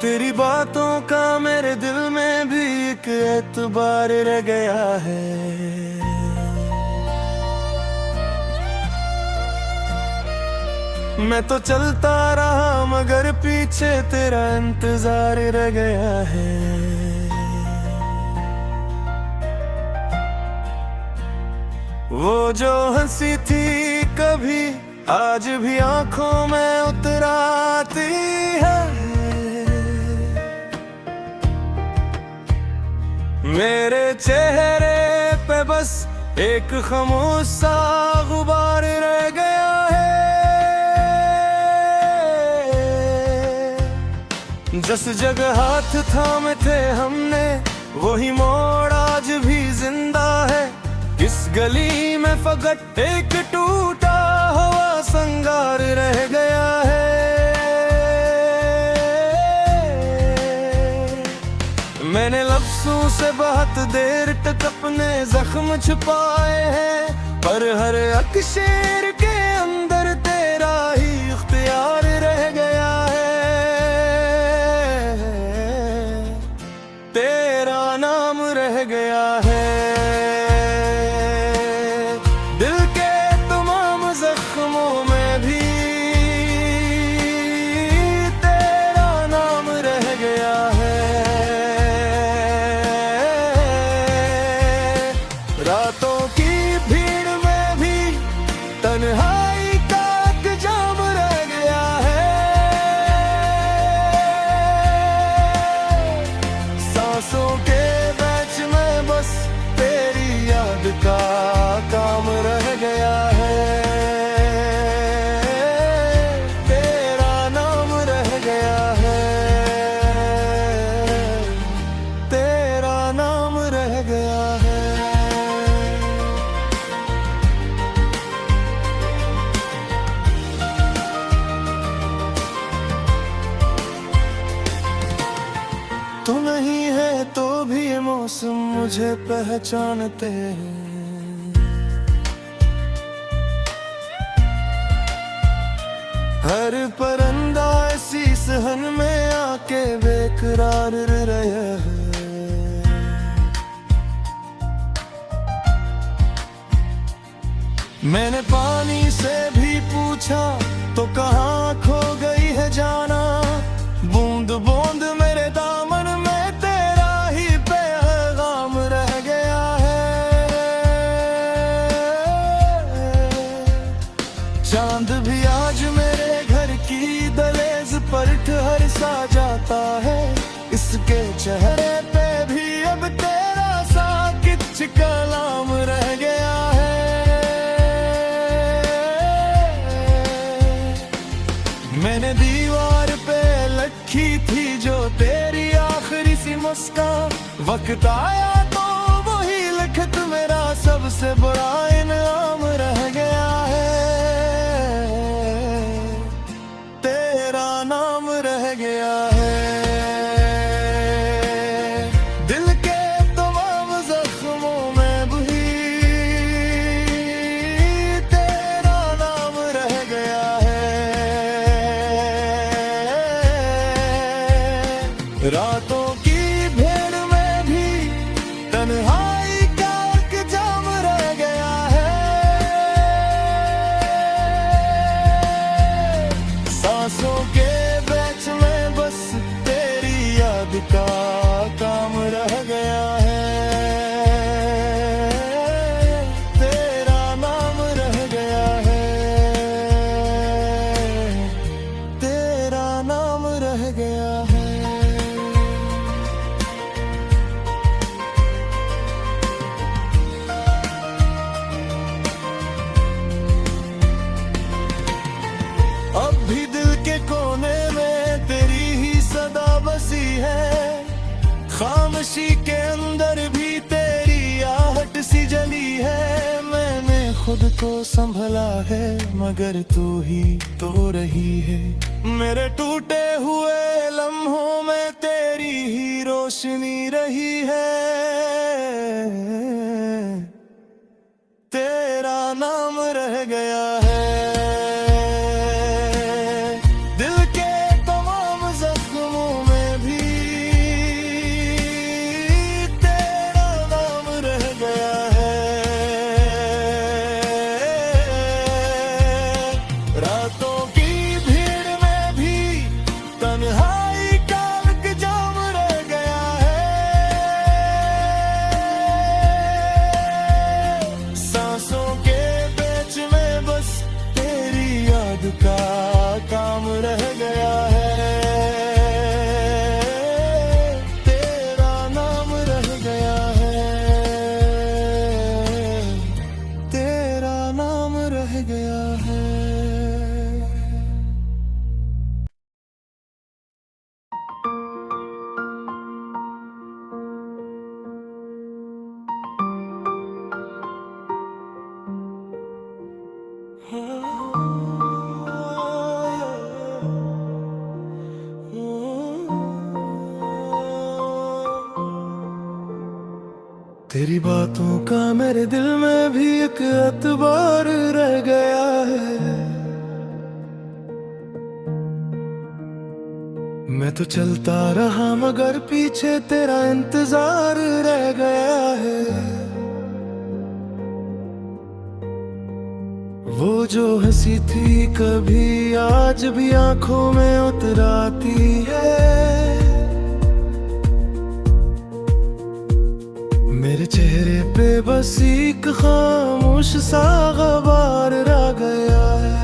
तेरी बातों का मेरे दिल में भी एक एतबार रह गया है। मैं तो चलता रहा मगर पीछे तेरा इंतजार रह गया है। वो जो हंसी थी कभी आज भी आंखों में उतर आती है। मेरे चेहरे पे बस एक खामोश सा गुबार रह गया है। जिस जगह हाथ थामे थे हमने वही मोड़ आज भी जिंदा है। इस गली में फकत एक टूटा हुआ संगार रह गया है। मैंने लफ्ज़ों से बहुत देर तक अपने जख्म छुपाए हैं, पर हर एक शेर के अंदर तेरा ही इख्तियार रह गया है। तेरा नाम रह गया है। दिल के तमाम जख्मों में भी तेरा नाम रह गया है। रातों की भीड़ में भी तन्हाई का एक जाम रह गया है। सांसों के बीच में बस तेरी याद का काम रह गया है। तेरा नाम रह गया है। तेरा नाम रह गया है। तू नहीं है तो भी ये मौसम मुझे पहचानते हैं। हर परिंदा इसी सहन में आके बेकरार रहे है। मैंने पानी से भी पूछा तो कहाँ खो गई है जाना। बूंद बूंद मेरे दामन में तेरा ही पैगाम रह गया है। चांद भी आज मेरे घर की दहलीज पर ठहर सा जाता है। इसके चेहरे पे भी अब तेरा साकित कलाम रह गया है। मैंने दीवार पे लिखी थी जो तेरी आखिरी सी मुस्कान। वक्त आया तो वही लिखत मेरा सबसे बड़ा इनाम रह गया है। तेरा नाम रह गया है। दिल के तमाम जख्मों में भी तेरा नाम रह गया है। रातों की भीड़ में भी तन्हाई का एक जाम रह गया है। सांसों के बीच में बस तेरी याद का काम रह गया है। तेरा नाम रह गया है। तेरा नाम रह गया है। अब भी दिल के कोने में तेरी ही सदा बसी है। खामोशी के अंदर भी तेरी आहट सी जली है। मैंने खुद को संभला है मगर तू ही तो रही है। मेरे टूटे हुए लम्हों में तेरी ही रोशनी रही है। तेरा नाम रह गया है। दिल के तमाम जख्मों में तेरी बातों का मेरे दिल में भी एक एतबार रह गया है। मैं तो चलता रहा मगर पीछे तेरा इंतजार रह गया है। वो जो हंसी थी कभी आज भी आंखों में उतर आती है। मेरे चेहरे पे बस एक खामोश सा ग़बार रह गया है।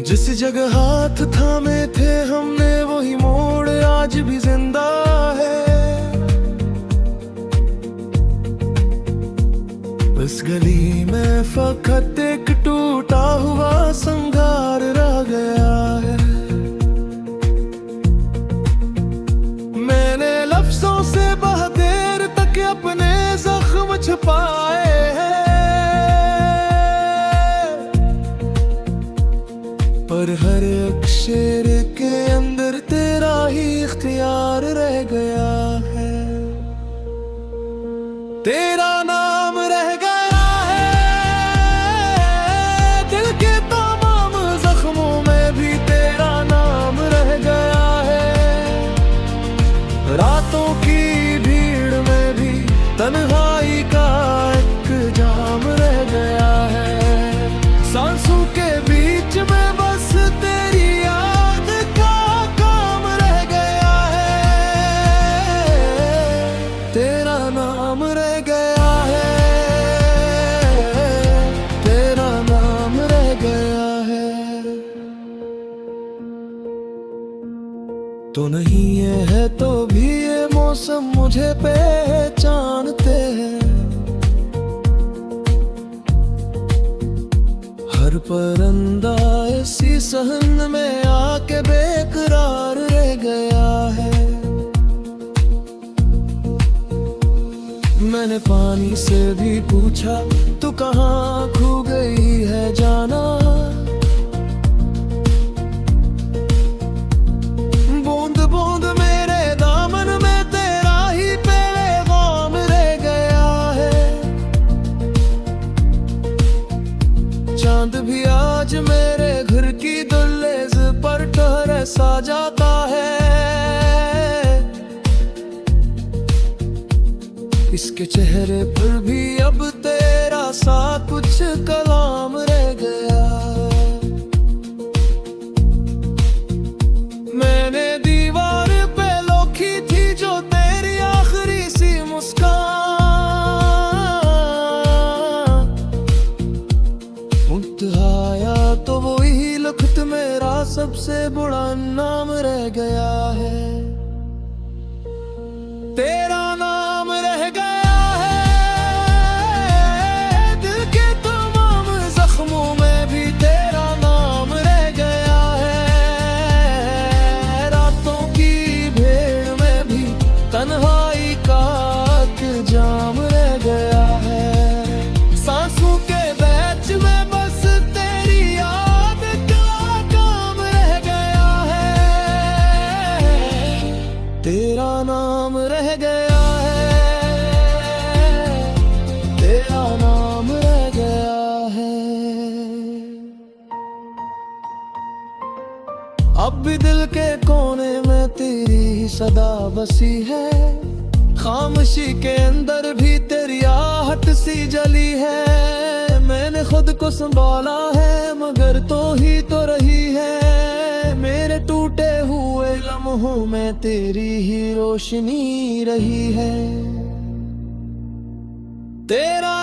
जिस जगह हाथ थामे थे हमने वही मोड़ आज भी जिंदा है। इस गली में फकत एक टूटा हुआ संगार रह गया है। मैंने लफ्जों से बहदेर तक अपने जख्म छुपाए हैं, पर हर एक शेर के अंदर तेरा ही इख्तियार रह गया है। तेरा नाम रह गया रातों की भीड़ में भी तन्हाई का एक जाम रह गया है। सांसों के बीच में बस तेरी याद का काम रह गया है। तेरा नाम रह गया है, तेरा नाम रह गया है। तो नहीं ये है तो भी ये मौसम मुझे पहचानते हैं। हर परिंदा इसी सहन में आके बेकरार रह गया है। मैंने पानी से भी पूछा तू कहाँ खो गई है जाना। बूंद बूंद मेरे दामन में तेरा ही पैगाम रह गया है। चांद भी आज मेरे घर की दहलीज पर ठहरे सा जाता है। इसके चेहरे पर भी अब तेरा सा कुछ कलाम रह गया। मैंने दीवार पे लोखी थी जो तेरी आखिरी सी मुस्कान। मुंतहाया तो वही लख्त मेरा सबसे बड़ा नाम रह गया है। तेरा नाम रह गया है। दिल के तमाम जख्मों में भी तेरा नाम रह गया है। रातों की भीड़ में भी तन्हाई का एक जाम रह गया है। सांसों के बैच में बस तेरी याद का काम रह गया है। तेरा नाम रह गया है, तेरा नाम रह गया है। अब भी दिल के कोने में तेरी ही सदा बसी है। खामोशी के अंदर भी तेरी आहट सी जली है। मैंने खुद को संभाला है मगर तो ही तो रही है। मेरे टूटे हुए लम्हों में तेरी ही रोशनी रही है। तेरा